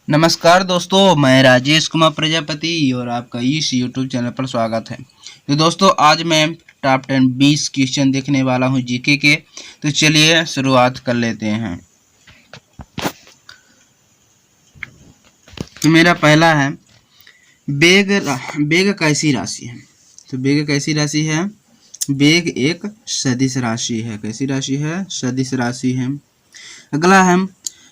नमस्कार दोस्तों, मैं राजेश कुमार प्रजापति और आपका इस YouTube चैनल पर स्वागत है। तो दोस्तों, आज मैं टॉप 10 20 क्वेश्चन देखने वाला हूं जीके के। तो चलिए शुरुआत कर लेते हैं। तो मेरा पहला है, वेग वेग कैसी राशि है। तो वेग कैसी राशि है? वेग एक सदिश राशि है। कैसी राशि है? सदिश राशि है। अगला है,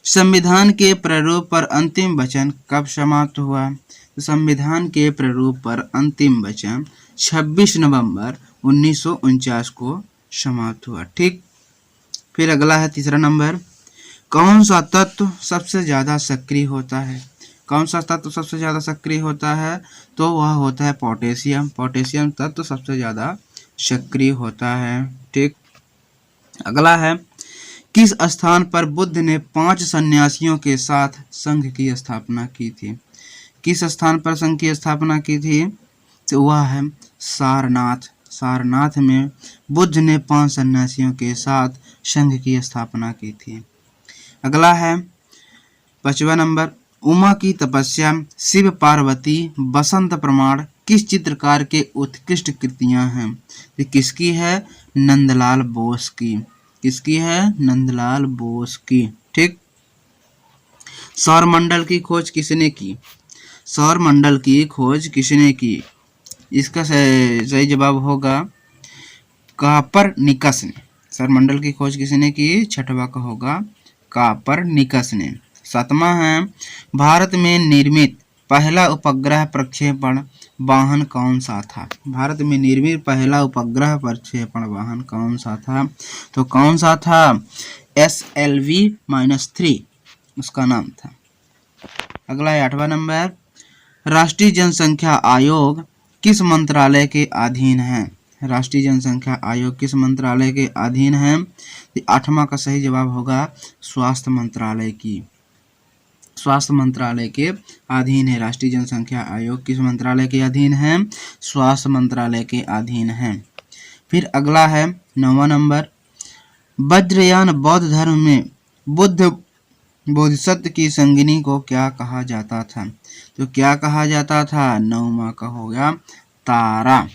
संविधान के प्रारूप पर अंतिम वचन कब समाप्त हुआ? तो संविधान के प्रारूप पर अंतिम वचन 26 नवंबर 1949 को समाप्त हुआ। ठीक। फिर अगला है तीसरा नंबर, कौन सा तत्व सबसे ज़्यादा सक्रिय होता है? कौन सा तत्व सबसे ज़्यादा सक्रिय होता है? तो वह होता है पोटेशियम। पोटेशियम तत्व सबसे ज़्यादा सक्रिय होता है। ठीक। अगला है, किस स्थान पर बुद्ध ने 5 सन्यासियों के साथ संघ की स्थापना की थी? किस स्थान पर संघ की स्थापना की थी? तो वह है सारनाथ। सारनाथ में बुद्ध ने 5 सन्यासियों के साथ संघ की स्थापना की थी। अगला है 5वां नंबर, उमा की तपस्या, शिव पार्वती, बसंत प्रमाण किस चित्रकार के उत्कृष्ट कृतियां हैं? ये किसकी है? नंदलाल बोस की। किसकी है? नंदलाल बोस की। ठीक। सौरमंडल की खोज किसने की? सौरमंडल की खोज किसने की? इसका सही जवाब होगा कापरनिकस ने। सौरमंडल की खोज किसने की? छठवां का होगा कापरनिकस ने। 7वां है, भारत में निर्मित पहला उपग्रह प्रक्षेपण वाहन कौन सा था? भारत में निर्मित पहला उपग्रह प्रक्षेपण वाहन कौन सा था? तो कौन सा था? SLV-3 उसका नाम था। अगला है 8वां नंबर, राष्ट्रीय जनसंख्या आयोग किस मंत्रालय के अधीन है? राष्ट्रीय जनसंख्या आयोग किस मंत्रालय के अधीन है? 8वां का सही जवाब होगा स्वास्थ्य मंत्रालय की। स्वास्थ्य मंत्रालय के अधीन है। राष्ट्रीय जनसंख्या आयोग किस मंत्रालय के अधीन है? स्वास्थ्य मंत्रालय के अधीन है। फिर अगला है 9वां नंबर, वज्रयान बौद्ध धर्म में बुद्ध बोधिसत्व की संगिनी को क्या कहा जाता था? तो क्या कहा जाता था? 9वां का हो गया तारा।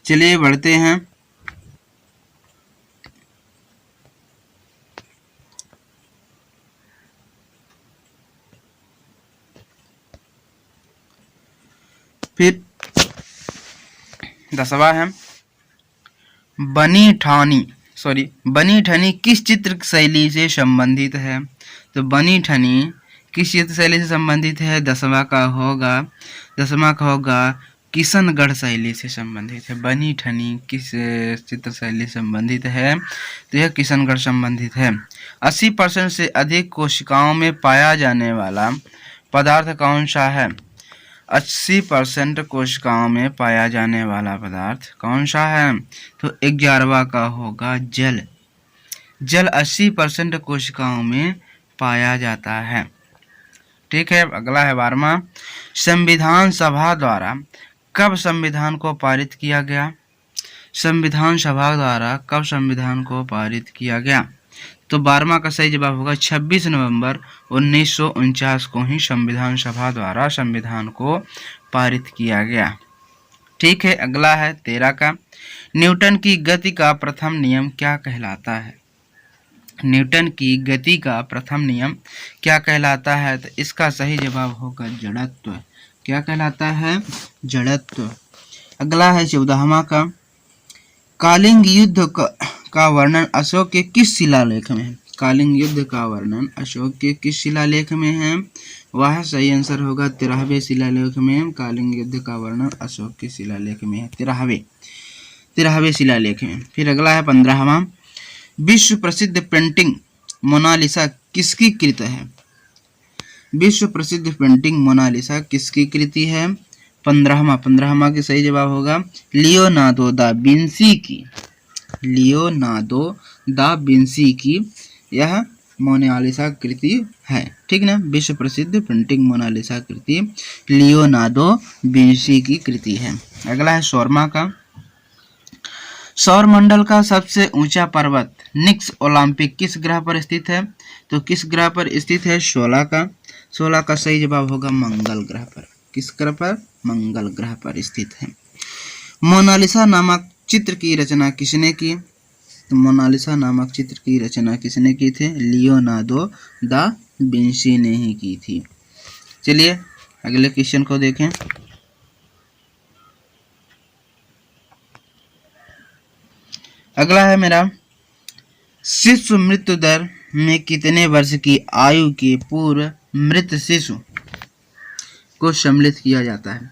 चलिए बढ़ते हैं। फिर 10वां है, बनी ठनी किस चित्र शैली से संबंधित है? तो बनी ठनी किस चित्र शैली से संबंधित है? 10वां का होगा किशनगढ़ शैली से संबंधित है। बनी ठनी किस चित्र शैली से संबंधित है? तो यह किशनगढ़ संबंधित है। 80% से अधिक कोशिकाओं में पाया जाने वाला पदार्थ कौन सा है? 80% कोशिकाओं में पाया जाने वाला पदार्थ कौन सा है? तो 11वां का होगा जल। जल 80% कोशिकाओं में पाया जाता है। ठीक है। अगला है 12वां, संविधान सभा द्वारा कब संविधान को पारित किया गया? संविधान सभा द्वारा कब संविधान को पारित किया गया? तो 12वां का सही जवाब होगा 26 नवंबर 1949 को ही संविधान सभा द्वारा संविधान को पारित किया गया। ठीक है। अगला है 13 का, न्यूटन की गति का प्रथम नियम क्या कहलाता है? न्यूटन की गति का प्रथम नियम क्या कहलाता है? तो इसका सही जवाब होगा जड़त्व। क्या कहलाता है? जड़त्व। अगला है 14वां का, कलिंग युद्ध का वर्णन अशोक के किस शिलालेख में है? कलिंग युद्ध का वर्णन अशोक के किस शिलालेख में है? वह सही आंसर होगा 13वें शिलालेख में। कलिंग युद्ध का वर्णन अशोक के शिलालेख में है, 13वें शिलालेख में। फिर अगला है 15वां, विश्व प्रसिद्ध पेंटिंग मोनालिसा किसकी कृत है? विश्व प्रसिद्ध पेंटिंग मोनालिसा किसकी कृति है? 15वां के सही जवाब होगा लियोनार्डो दा विंसी की। लियोनार्डो दा विंसी की यह मोनालिसा कृति है। ठीक ना। विश्व प्रसिद्ध पेंटिंग मोनालिसा कृति लियोनार्डो विंसी की कृति है। अगला है 16वां का, सौरमंडल का सबसे ऊंचा पर्वत निक्स ओलंपिक किस ग्रह पर स्थित है? तो किस ग्रह पर स्थित है? 16 का 16 का सही जवाब होगा मंगल ग्रह पर। किस ग्रह पर? मंगल ग्रह पर स्थित है। मोनालिसा नामक चित्र की रचना किसने की? तो मोनालिसा नामक चित्र की रचना किसने की थी? लियोनार्डो दा विंची ने ही की थी। चलिए अगले क्वेश्चन को देखें। अगला है मेरा, शिशु मृत्यु दर में कितने वर्ष की आयु के पूर्व मृत शिशु को सम्मिलित किया जाता है?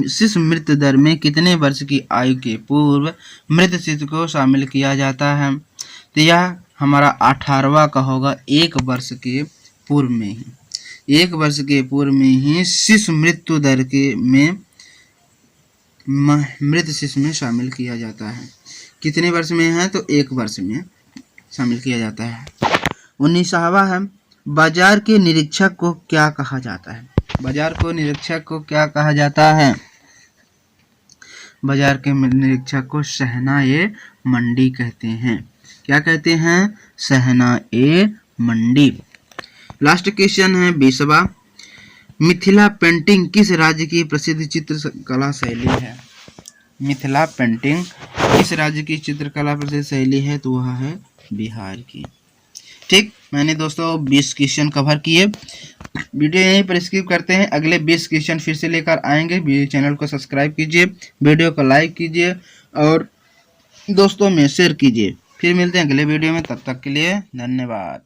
शिशु मृत्यु दर में कितने वर्ष की आयु के पूर्व मृत शिशु को शामिल किया जाता है? तो यह हमारा 18वां का होगा, 1 वर्ष के पूर्व में ही, 1 वर्ष के पूर्व में ही शिशु मृत्यु दर के में मृत शिशु में शामिल किया जाता है। कितने वर्ष में है? तो 1 वर्ष में शामिल किया जाता है। 19वां है, बाजार के निरीक्षक को क्या कहा जाता है? बाजार को निरीक्षक को क्या कहा जाता है? बाजार के निरीक्षक को सहनाए मंडी कहते हैं। क्या कहते हैं? सहनाए मंडी। लास्ट क्वेश्चन है 20वां, मिथिला पेंटिंग किस राज्य की प्रसिद्ध चित्रकला शैली है? मिथिला पेंटिंग किस राज्य की चित्रकला प्रसिद्ध शैली है? तो वह है बिहार की। ठीक, मैंने दोस्तों 20 क्वेश्चन कवर किए। वीडियो यहीं पर स्किप करते हैं, अगले 20 क्वेश्चन फिर से लेकर आएंगे। चैनल को सब्सक्राइब कीजिए, वीडियो को लाइक कीजिए और दोस्तों में शेयर कीजिए। फिर मिलते हैं अगले वीडियो में, तब तक के लिए धन्यवाद।